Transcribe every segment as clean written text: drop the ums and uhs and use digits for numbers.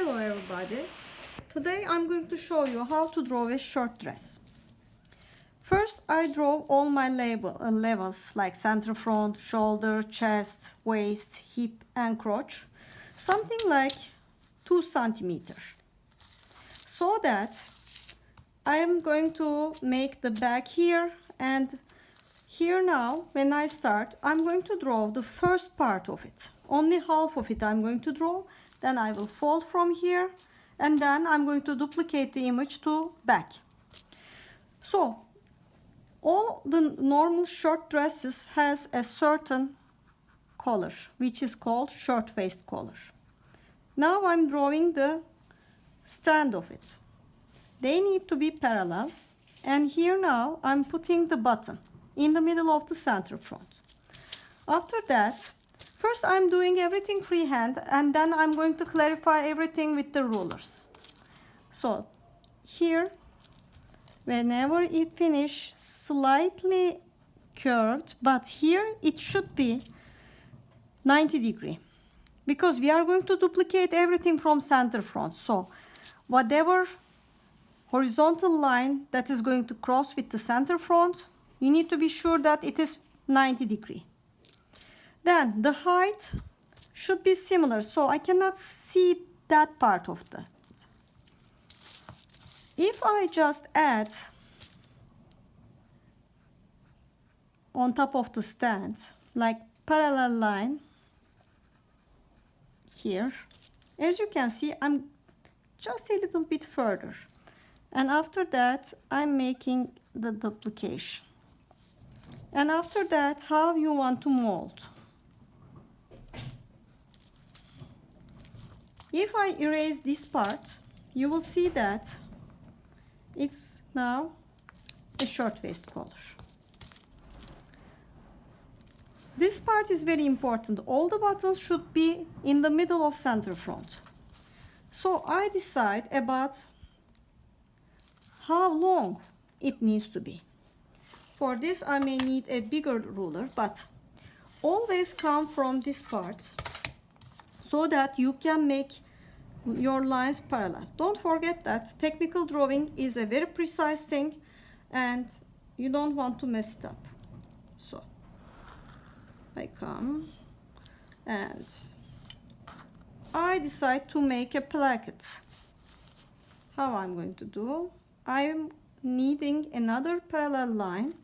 Hello everybody. Today I'm going to show you how to draw a short dress. First I draw all my levels like center front, shoulder, chest, waist, hip and crotch. Something like 2 centimeters. So that I am going to make the back here, and here now when I start I'm going to draw the first part of it. Only half of it I'm going to draw. Then I will fold from here and then I'm going to duplicate the image to back. So all the normal short dresses has a certain color which is called shirt waist color. Now I'm drawing the stand of it. They need to be parallel, and here now I'm putting the button in the middle of the center front. After that, first I'm doing everything freehand and then I'm going to clarify everything with the rulers. So here, whenever it finish slightly curved, but here it should be 90 degree because we are going to duplicate everything from center front. So whatever horizontal line that is going to cross with the center front, you need to be sure that it is 90 degree. Then the height should be similar, so I cannot see that part of the. If I just add on top of the stand like parallel line here, as you can see I'm just a little bit further, and after that I'm making the duplication. And after that, how you want to mold. If I erase this part, you will see that it's now a shirt waist collar. This part is very important. All the buttons should be in the middle of center front. So I decide about how long it needs to be. For this I may need a bigger ruler, but always come from this part so that you can make your lines parallel. Don't forget that technical drawing is a very precise thing and you don't want to mess it up. So I come and I decide to make a placket. How I'm going to do? I'm needing another parallel line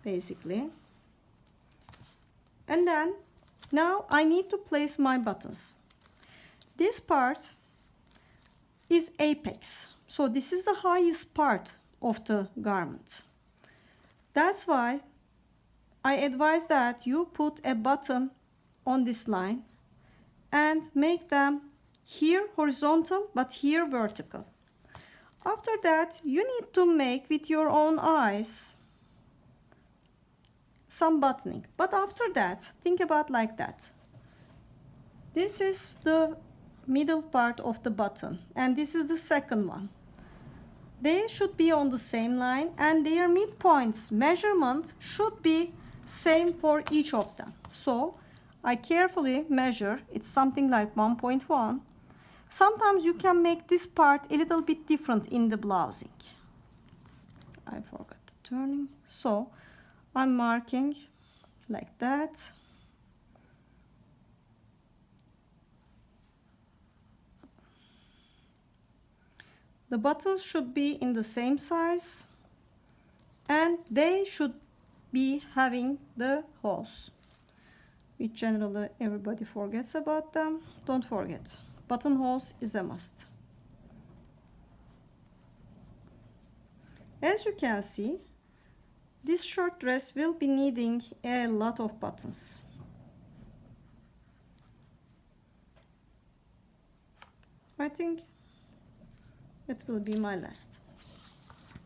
basically, and then now I need to place my buttons. This part is apex, so this is the highest part of the garment. That's why I advise that you put a button on this line and make them here horizontal but here vertical. After that you need to make with your own eyes some buttoning, but after that think about like that. This is the middle part of the button and this is the second one. They should be on the same line and their midpoints measurement should be same for each of them. So I carefully measure. It's something like 1.1. Sometimes you can make this part a little bit different in the blousing. I forgot the turning, so I'm marking like that. The buttons should be in the same size and they should be having the holes, which generally everybody forgets about them. Don't forget, buttonholes is a must. As you can see, this short dress will be needing a lot of buttons. I think it will be my last.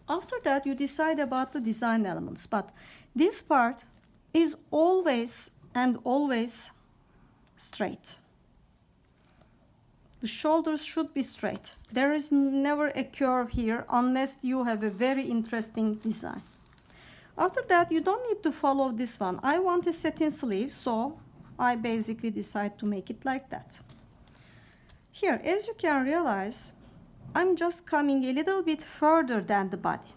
After that you decide about the design elements, but this part is always and always straight. The shoulders should be straight. There is never a curve here unless you have a very interesting design. After that you don't need to follow this one. I want a satin sleeve, so I basically decide to make it like that. Here, as you can realize, I'm just coming a little bit further than the body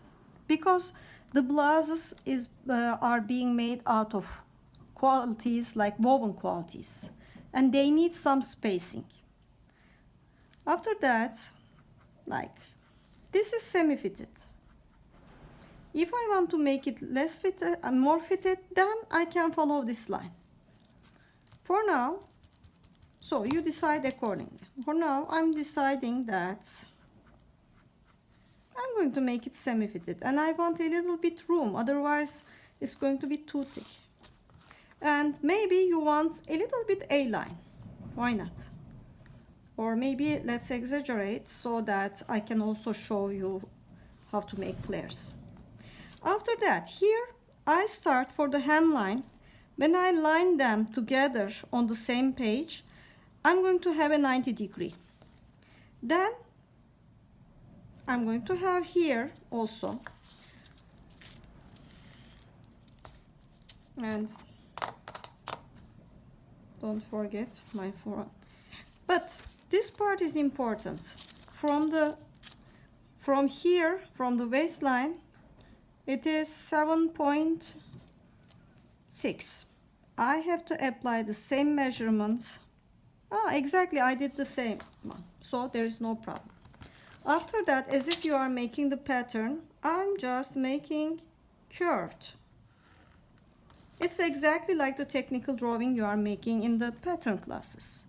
because the blouses are being made out of qualities like woven qualities, and they need some spacing. After that, like this is semi-fitted. If I want to make it less fitted and more fitted, then I can follow this line. For now, so you decide accordingly. For now, I'm deciding that I'm going to make it semi-fitted, and I want a little bit room, otherwise it's going to be too thick. And maybe you want a little bit A-line. Why not? Or maybe let's exaggerate so that I can also show you how to make flares. After that, here I start for the hemline. When I line them together on the same page, I'm going to have a 90 degree. Then I'm going to have here also, and don't forget my forearm. But this part is important. From here, from the waistline, it is 7.6. I have to apply the same measurements. Exactly, I did the same one, so there is no problem. After that, as if you are making the pattern, I'm just making curved. It's exactly like the technical drawing you are making in the pattern classes.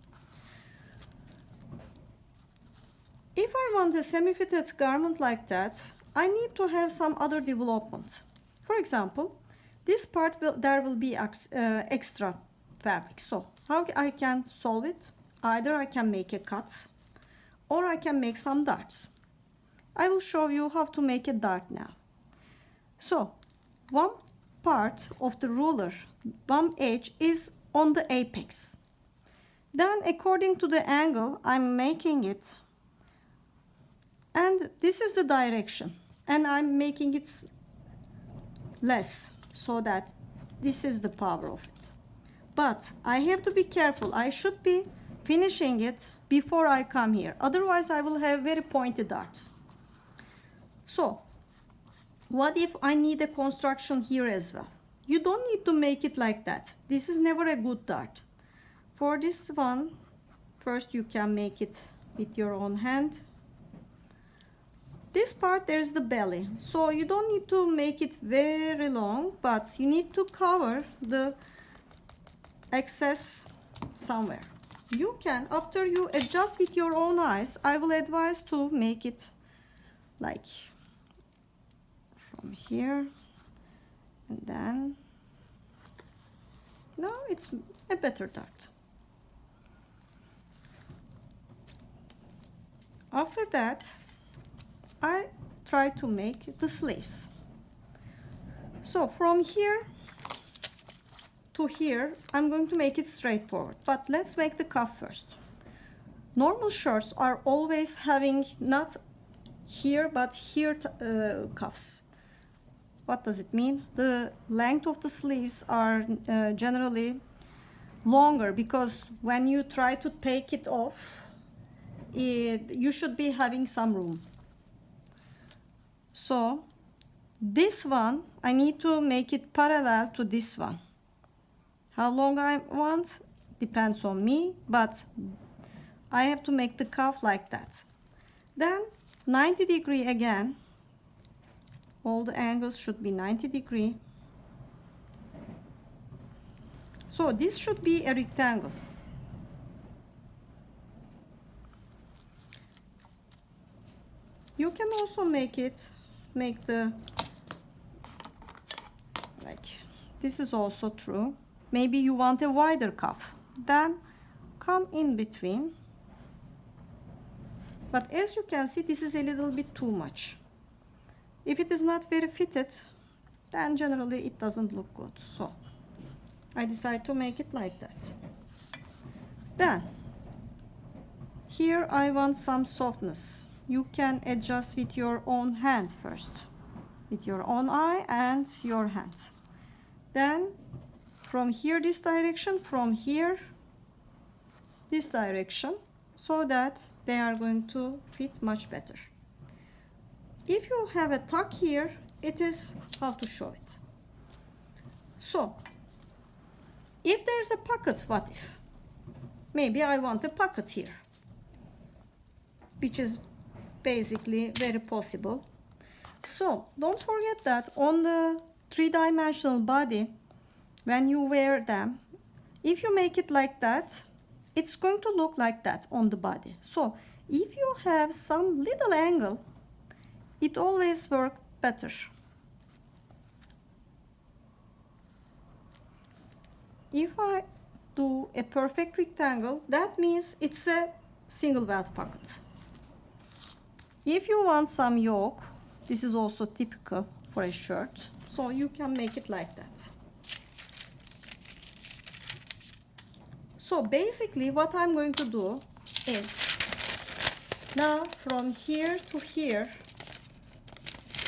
If I want a semi-fitted garment like that, I need to have some other development. For example, this part there will be extra fabric. So how I can solve it? Either I can make a cut or I can make some darts. I will show you how to make a dart now. So one part of the ruler, one edge is on the apex. Then according to the angle, I'm making it, and this is the direction, and I'm making it less so that this is the power of it. But I have to be careful. I should be finishing it before I come here. Otherwise, I will have very pointy darts. So, what if I need a construction here as well? You don't need to make it like that. This is never a good dart. For this one, first you can make it with your own hand. This part, there is the belly. So you don't need to make it very long, but you need to cover the excess somewhere. You can, after you adjust with your own eyes, I will advise to make it like from here, and then now it's a better dart. After that, I try to make the sleeves. So from here to here, I'm going to make it straightforward, but let's make the cuff first. Normal shirts are always having not here but here cuffs. What does it mean? The length of the sleeves are generally longer, because when you try to take it off, you should be having some room. So this one, I need to make it parallel to this one. How long I want depends on me, but I have to make the cuff like that. Then 90 degree again. All the angles should be 90 degree. So this should be a rectangle. You can also make the, like, this is also true. Maybe you want a wider cuff. Then come in between. But as you can see, this is a little bit too much. If it is not very fitted, then generally it doesn't look good. So I decide to make it like that. Then here I want some softness. You can adjust with your own hand first, with your own eye and your hand. Then from here this direction, from here this direction, so that they are going to fit much better. If you have a tuck here, it is how to show it. So if there is a pocket, what if? Maybe I want a pocket here, which is basically very possible. So don't forget that on the three-dimensional body, when you wear them, if you make it like that, it's going to look like that on the body. So if you have some little angle, it always works better. If I do a perfect rectangle, that means it's a single welt pocket. If you want some yoke, this is also typical for a shirt, so you can make it like that. So basically what I'm going to do is, now from here to here,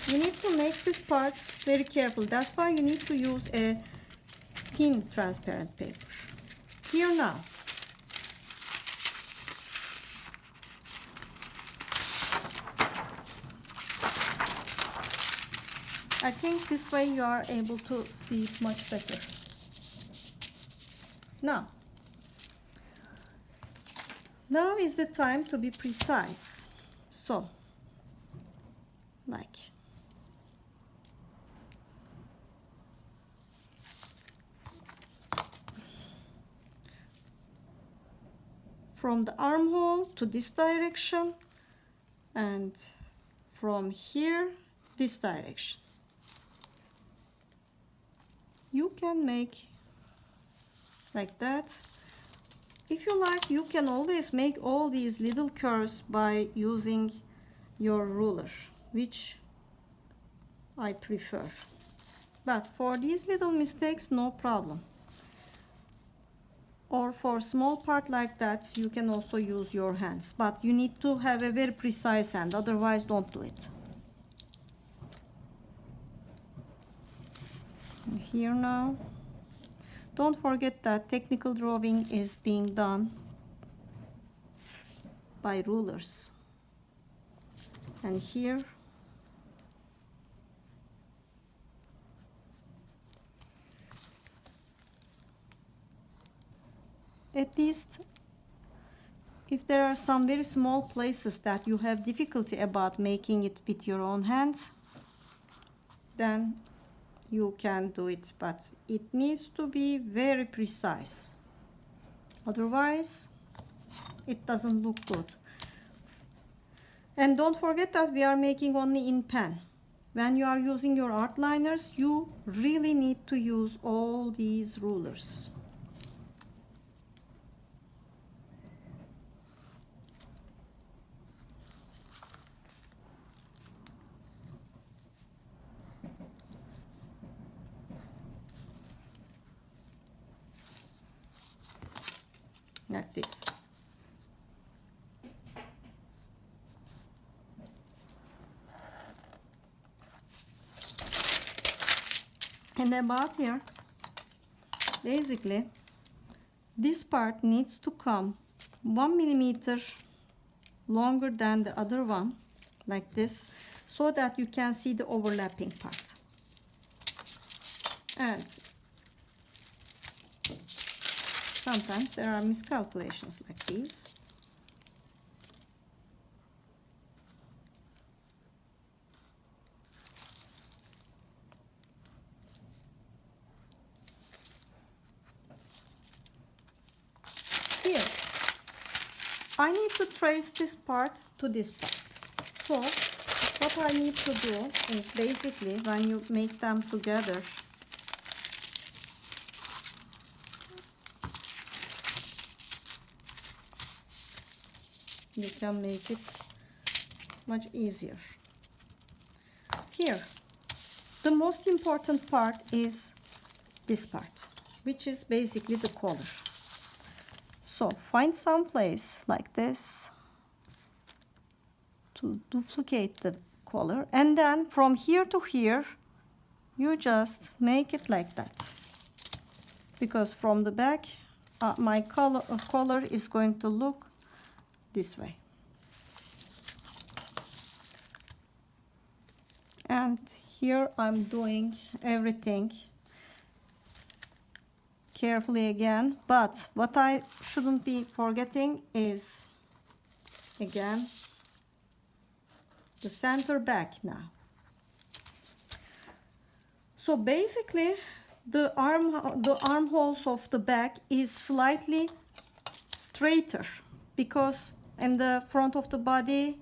you need to make this part very careful. That's why you need to use a thin transparent paper. Here now. I think this way you are able to see it much better. Now is the time to be precise. So, like, from the armhole to this direction, and from here this direction. You can make like that. If you like, you can always make all these little curves by using your ruler, which I prefer. But for these little mistakes, no problem. Or for small part like that, you can also use your hands. But you need to have a very precise hand, otherwise don't do it. And here now. Don't forget that technical drawing is being done by rulers. And here, at least if there are some very small places that you have difficulty about making it with your own hand, then you can do it, but it needs to be very precise. Otherwise, it doesn't look good. And don't forget that we are making only in pen. When you are using your art liners, you really need to use all these rulers. Like this. And about here, basically, this part needs to come 1 millimeter longer than the other one, like this, so that you can see the overlapping part. And sometimes there are miscalculations like these. Here, I need to trace this part to this part. So, what I need to do is basically when you make them together, you can make it much easier. Here, the most important part is this part, which is basically the collar. So find some place like this to duplicate the collar, and then from here to here you just make it like that, because from the back my collar is going to look this way. And here I'm doing everything carefully again, but what I shouldn't be forgetting is again the center back now. So basically the armholes of the back is slightly straighter because in the front of the body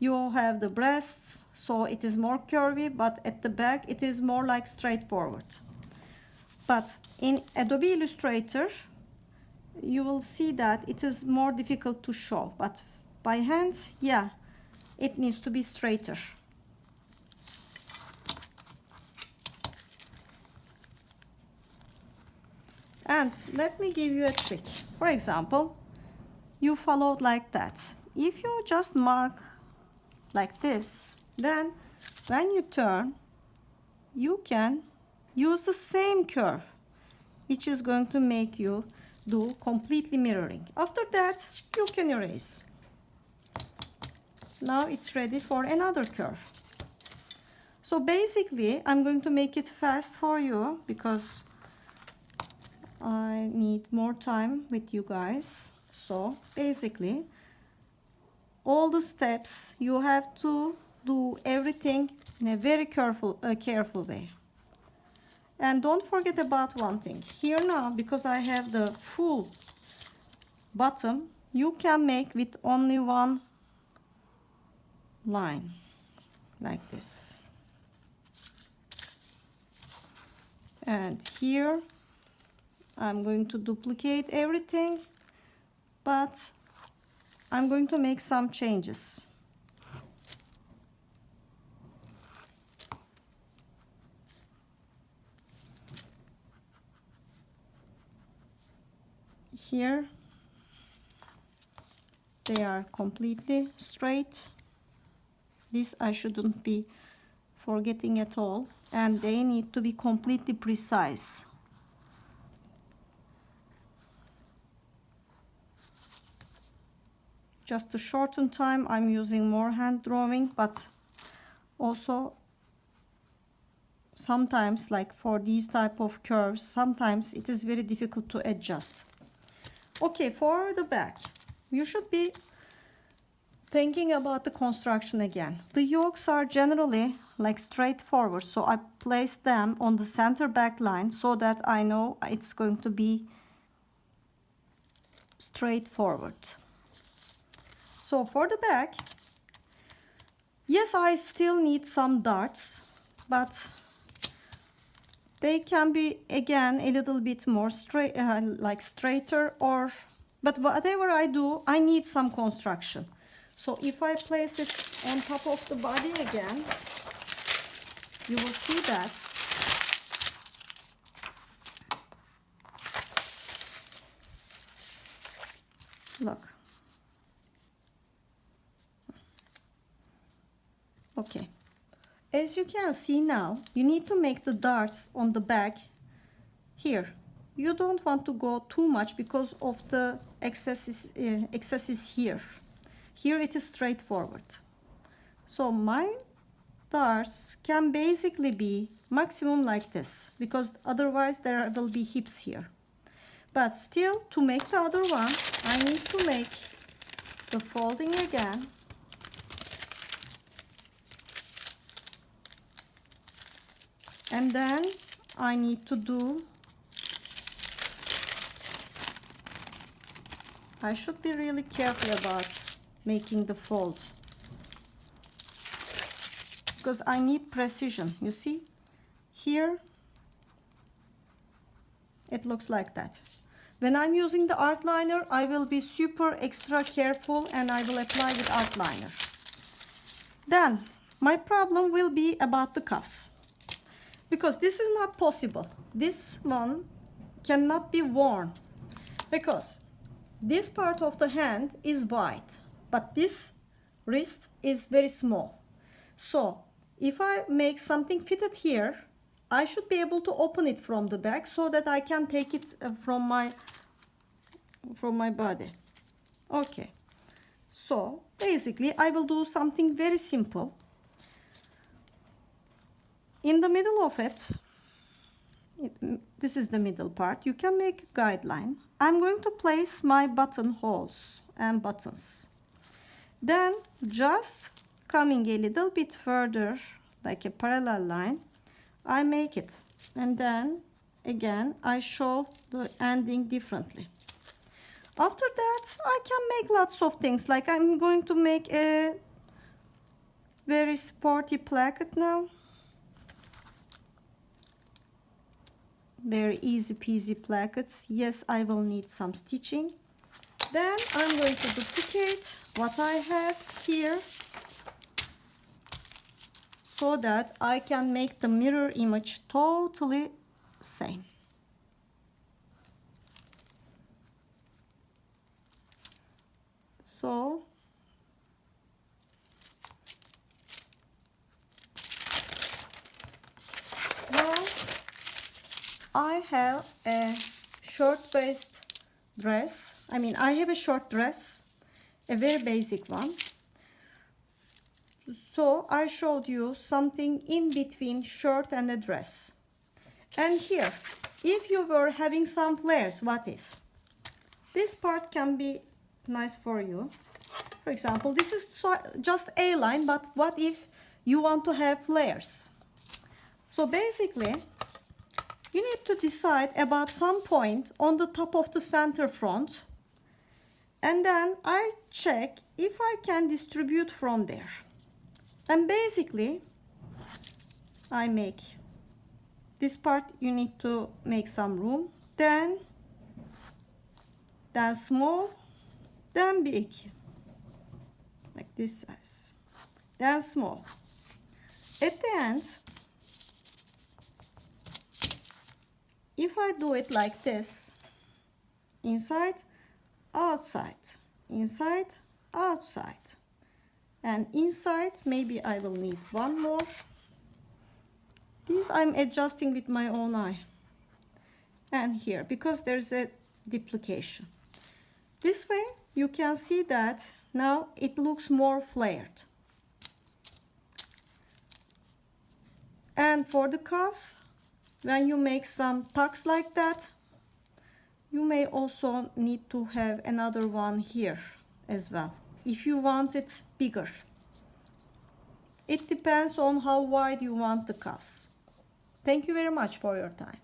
you have the breasts, so it is more curvy, but at the back it is more like straightforward. But in Adobe Illustrator you will see that it is more difficult to show, but by hand, yeah, it needs to be straighter. And let me give you a trick. For example, you followed like that. If you just mark like this, then when you turn, you can use the same curve, which is going to make you do completely mirroring. After that, you can erase. Now it's ready for another curve. So basically, I'm going to make it fast for you because I need more time with you guys. So basically, all the steps you have to do everything in a very careful way. And don't forget about one thing. Here now, because I have the full bottom, you can make with only one line like this. And here I'm going to duplicate everything, but I'm going to make some changes. Here they are completely straight. This I shouldn't be forgetting at all, and they need to be completely precise. Just to shorten time, I'm using more hand drawing, but also sometimes, like for these type of curves, sometimes it is very difficult to adjust. Okay, for the back, you should be thinking about the construction again. The yokes are generally like straightforward, so I place them on the center back line so that I know it's going to be straightforward. So for the back, yes, I still need some darts, but they can be again a little bit more straight, like straighter, or but whatever I do, I need some construction. So if I place it on top of the body again, you will see that look. Okay, as you can see now, you need to make the darts on the back here. You don't want to go too much because of the excess is here. Here it is straightforward. So my darts can basically be maximum like this, because otherwise there will be hips here. But still, to make the other one, I need to make the folding again. And then I need to do, I should be really careful about making the fold, because I need precision. You see, here it looks like that. When I'm using the art liner, I will be super extra careful and I will apply with art liner. Then my problem will be about the cuffs, because this is not possible. This one cannot be worn because this part of the hand is wide, but this wrist is very small. So if I make something fitted here, I should be able to open it from the back so that I can take it from my body. Okay, So basically I will do something very simple. In the middle of it, this is the middle part, you can make a guideline. I'm going to place my buttonholes and buttons. Then just coming a little bit further, like a parallel line, I make it. And then again, I show the ending differently. After that, I can make lots of things. Like I'm going to make a very sporty placket now. Very easy peasy plackets. Yes, I will need some stitching. Then I'm going to duplicate what I have here so that I can make the mirror image totally same. So now I have a short-waist dress. I have a short dress, a very basic one. So I showed you something in between shirt and a dress. And here, if you were having some flares, what if? This part can be nice for you. For example, this is just a line, but what if you want to have flares? So basically, you need to decide about some point on the top of the center front, and then I check if I can distribute from there. And basically, I make this part, you need to make some room, then small, then big, like this size, then small. At the end, if I do it like this, inside, outside, inside, outside, and inside, maybe I will need one more. These I'm adjusting with my own eye. And here, because there's a duplication. This way, you can see that now it looks more flared. And for the cuffs, when you make some tucks like that, you may also need to have another one here as well, if you want it bigger. It depends on how wide you want the cuffs. Thank you very much for your time.